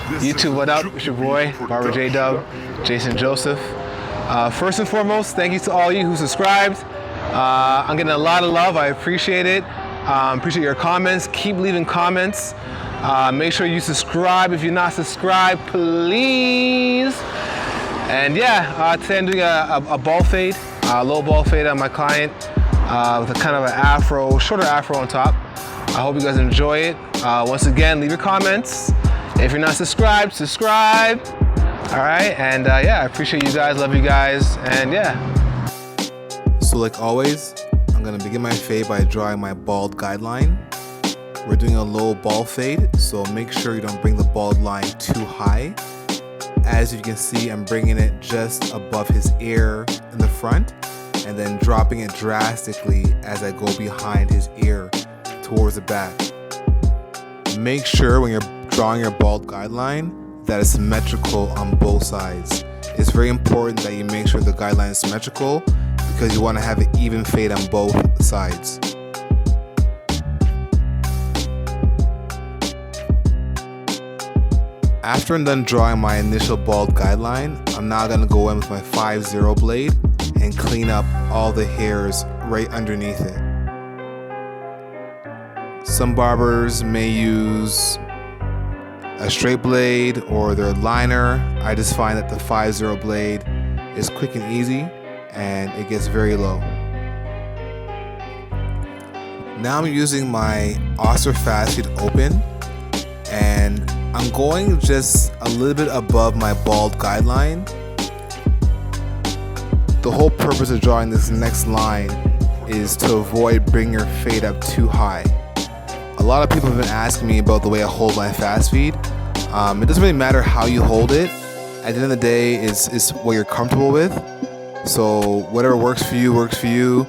YouTube, what up? It's your boy, Barber J-Dub, Jason Joseph. First and foremost, thank you to all you who subscribed. I'm getting a lot of love, I appreciate it. Appreciate your comments, keep leaving comments. Make sure you subscribe if you're not subscribed, please. And yeah, today I'm doing a ball fade, a low ball fade on my client with a kind of an afro, shorter afro on top. I hope you guys enjoy it. Once again, leave your comments. If you're not subscribed, subscribe. All right, and yeah, I appreciate you guys, love you guys, and yeah. So like always, I'm gonna begin my fade by drawing my bald guideline. We're doing a low ball fade, so make sure you don't bring the bald line too high. As you can see, I'm bringing it just above his ear in the front, and then dropping it drastically as I go behind his ear towards the back. Make sure when you're drawing your bald guideline that it's symmetrical on both sides. It's very important that you make sure the guideline is symmetrical because you want to have an even fade on both sides. After I'm done drawing my initial bald guideline, I'm now going to go in with my 5-0 blade and clean up all the hairs right underneath it. Some barbers may use a straight blade or their liner. I just find that the 5-0 blade is quick and easy and it gets very low. Now I'm using my Fast Open and I'm going just a little bit above my bald guideline. The whole purpose of drawing this next line is to avoid bringing your fade up too high. A lot of people have been asking me about the way I hold my fast feed. It doesn't really matter how you hold it. At the end of the day, it's what you're comfortable with. So whatever works for you, works for you.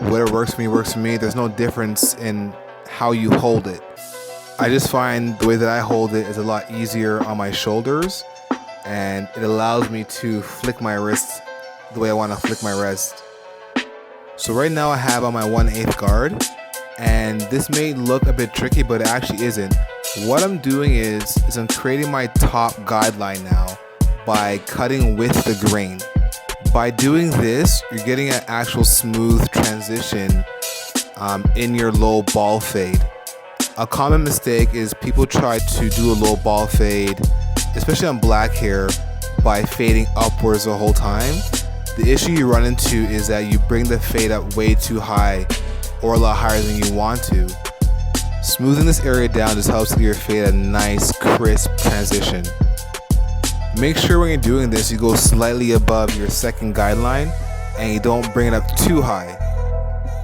Whatever works for me, works for me. There's no difference in how you hold it. I just find the way that I hold it is a lot easier on my shoulders, and it allows me to flick my wrist the way I want to flick my wrist. So right now I have on my 1/8 guard, and this may look a bit tricky, but it actually isn't. What I'm doing is I'm creating my top guideline now by cutting with the grain. By doing this, you're getting an actual smooth transition in your low ball fade. A common mistake is people try to do a low ball fade, especially on black hair, by fading upwards the whole time. The issue you run into is that you bring the fade up way too high or a lot higher than you want to. Smoothing this area down just helps give your fade a nice crisp transition. Make sure when you're doing this you go slightly above your second guideline and you don't bring it up too high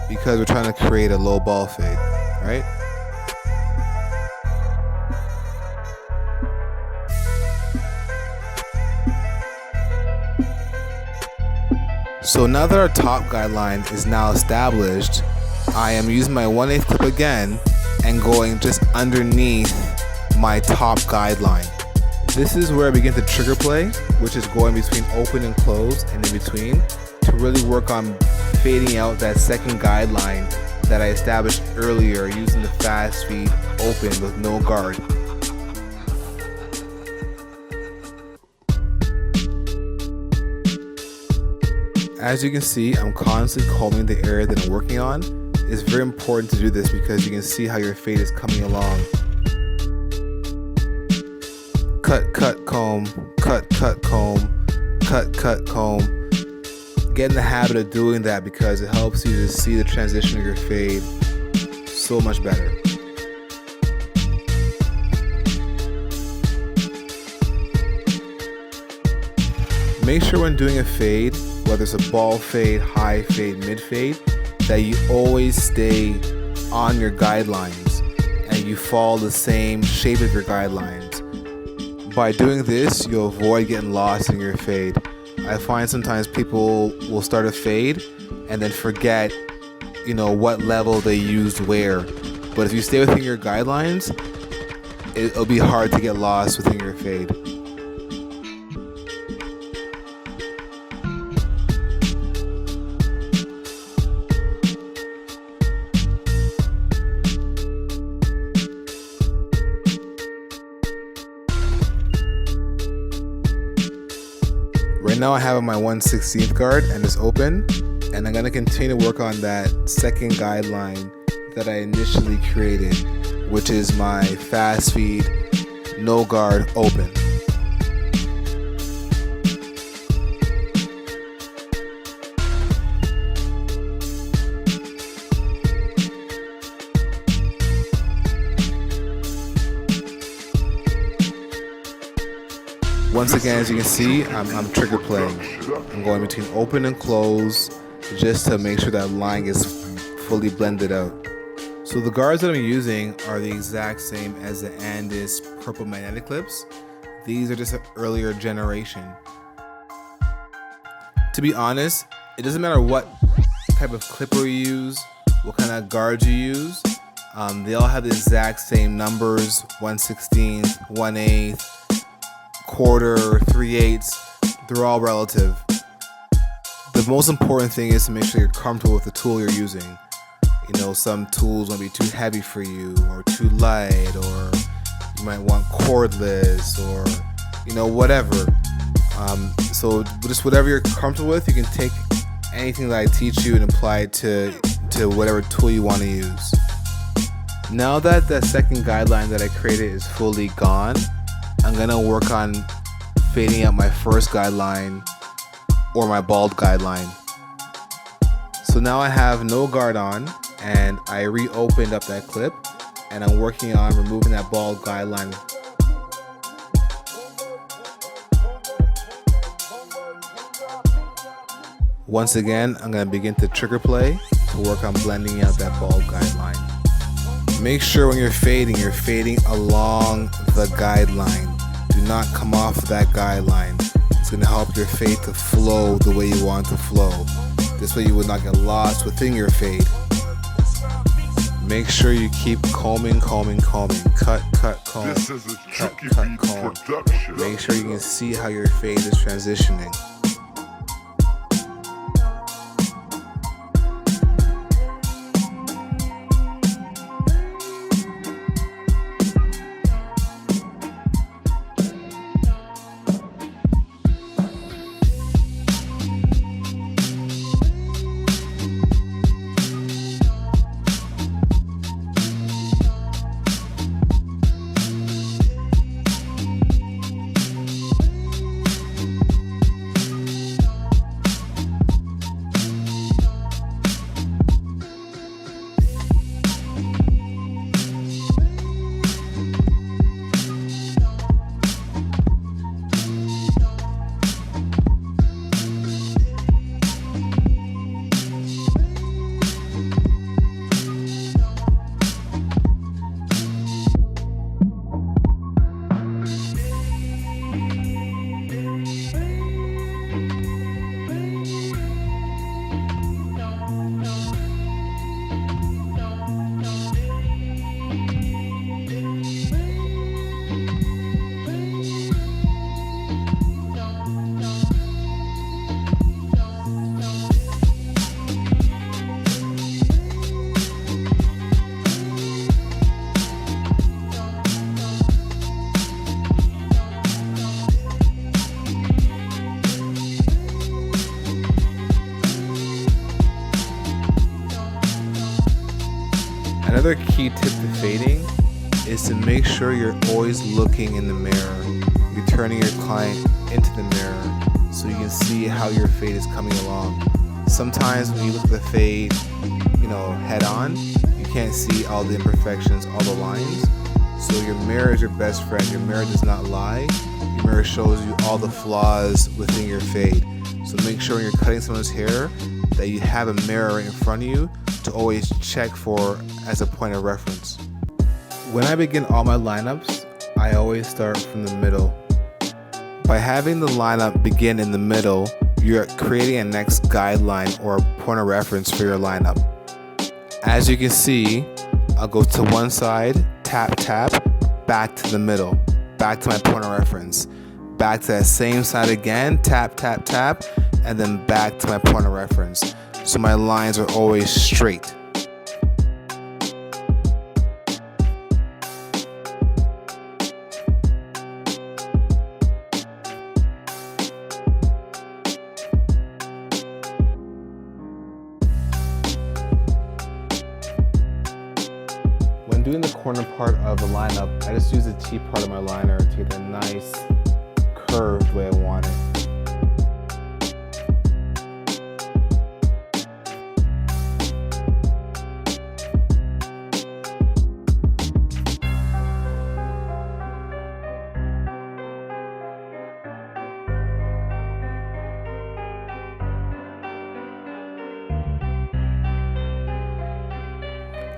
because we're trying to create a low ball fade, right? So now that our top guideline is now established, I am using my 1/8 clip again and going just underneath my top guideline. This is where I begin to trigger play, which is going between open and closed and in between to really work on fading out that second guideline that I established earlier using the fast feed open with no guard. As you can see, I'm constantly combing the area that I'm working on. It's very important to do this because you can see how your fade is coming along. Cut, cut, comb, cut, cut, comb, cut, cut, comb. Get in the habit of doing that because it helps you to see the transition of your fade so much better. Make sure when doing a fade, whether it's a ball fade, high fade, mid fade, that you always stay on your guidelines and you follow the same shape of your guidelines. By doing this, you'll avoid getting lost in your fade. I find sometimes people will start a fade and then forget, what level they used where. But if you stay within your guidelines, it'll be hard to get lost within your fade. Right now I have my 1/16 guard and it's open, and I'm gonna continue to work on that second guideline that I initially created, which is my fast feed, no guard, open. Once again, as you can see, I'm trigger playing. I'm going between open and close just to make sure that line gets fully blended out. So the guards that I'm using are the exact same as the Andis purple magnetic clips. These are just an earlier generation. To be honest, it doesn't matter what type of clipper you use, what kind of guards you use. They all have the exact same numbers, 1/16, 1/8, quarter, 3/8. They're all relative. The most important thing is to make sure you're comfortable with the tool you're using. You know, some tools might be too heavy for you or too light, or you might want cordless, or you know, whatever. So just whatever you're comfortable with, you can take anything that I teach you and apply it to whatever tool you want to use. Now that the second guideline that I created is fully gone, I'm gonna work on fading out my first guideline or my bald guideline. So now I have no guard on, and I reopened up that clip, and I'm working on removing that bald guideline. Once again, I'm gonna begin to trigger play to work on blending out that bald guideline. Make sure when you're fading along the guideline. Do not come off that guideline. It's going to help your fade to flow the way you want it to flow. This way you will not get lost within your fade. Make sure you keep combing. Cut, comb. This is a Cut, Tricky cut, Beats comb. production. Make sure you can see how your fade is transitioning. Another key tip to fading is to make sure you're always looking in the mirror. You're turning your client into the mirror so you can see how your fade is coming along. Sometimes when you look at the fade, head on, you can't see all the imperfections, all the lines. So your mirror is your best friend. Your mirror does not lie. Your mirror shows you all the flaws within your fade. So make sure when you're cutting someone's hair that you have a mirror right in front of you to always check for as a point of reference. When I begin all my lineups, I always start from the middle. By having the lineup begin in the middle, you're creating a next guideline or a point of reference for your lineup. As you can see, I'll go to one side, tap, back to the middle, back to my point of reference, back to that same side again, tap, and then back to my point of reference. So my lines are always straight. corner part of the lineup, I just use the T part of my liner to get a nice curved way I want it.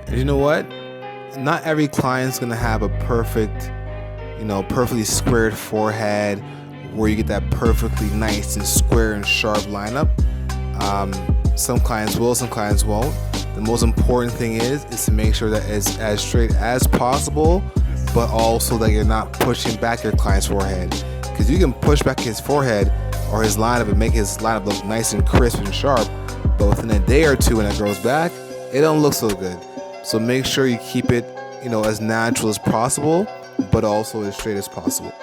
And you know what? Not every client's gonna have a perfect, perfectly squared forehead where you get that perfectly nice and square and sharp lineup. Some clients will, some clients won't. The most important thing is to make sure that it's as straight as possible, but also that you're not pushing back your client's forehead. Because you can push back his forehead or his lineup and make his lineup look nice and crisp and sharp, but within a day or two when it grows back, it don't look so good. So make sure you keep it, as natural as possible, but also as straight as possible.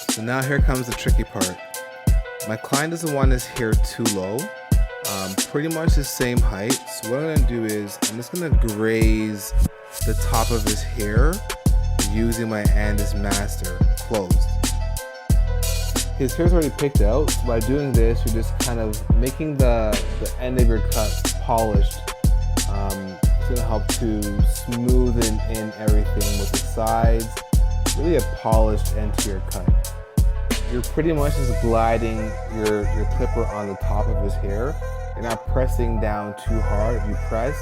So now here comes the tricky part. My client doesn't want his hair too low, pretty much the same height. So what I'm gonna do is I'm just gonna graze the top of his hair using my Andis Master closed. His hair's already picked out, so by doing this, you're just kind of making the end of your cut polished. It's gonna help to smoothen in everything with the sides, really a polished end to your cut. You're pretty much just gliding your clipper on the top of his hair. You're not pressing down too hard. If you press,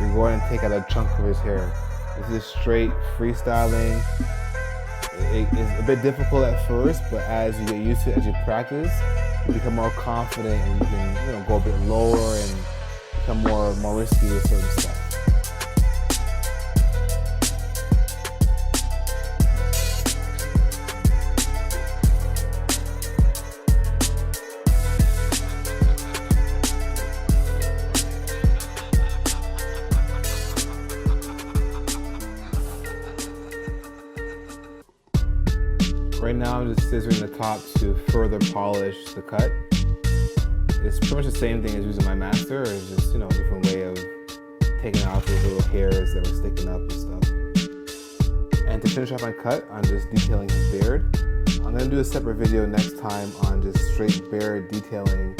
you're going to take out a chunk of his hair. This is straight freestyling. It is a bit difficult at first, but as you get used to it, as you practice, you become more confident and you can go a bit lower and become more risky with certain stuff. Right now I'm just scissoring the top to further polish the cut. It's pretty much the same thing as using my master, it's just, a different way of taking off those little hairs that were sticking up and stuff. And to finish off my cut, I'm just detailing his beard. I'm gonna do a separate video next time on just straight beard detailing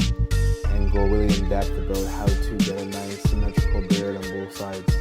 and go really in depth about how to get a nice symmetrical beard on both sides.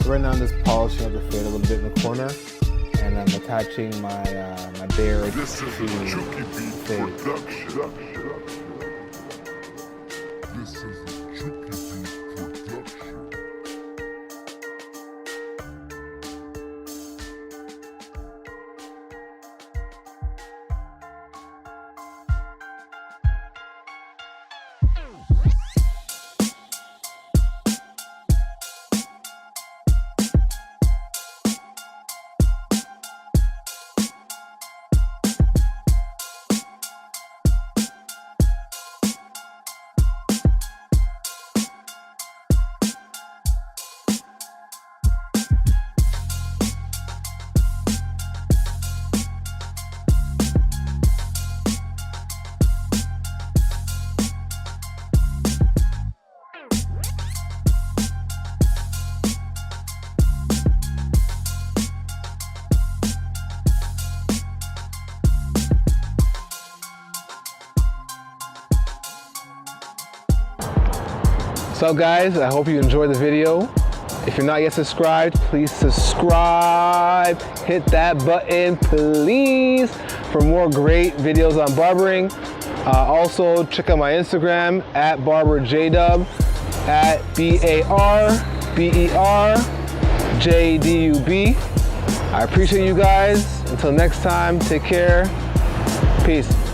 Right now I'm just polishing up the fade a little bit in the corner, and I'm attaching my beard to the fade. So guys, I hope you enjoyed the video. If you're not yet subscribed, please subscribe. Hit that button, please, for more great videos on barbering. Also, check out my Instagram at barberjdub, at BARBERJDUB. I appreciate you guys. Until next time, take care. Peace.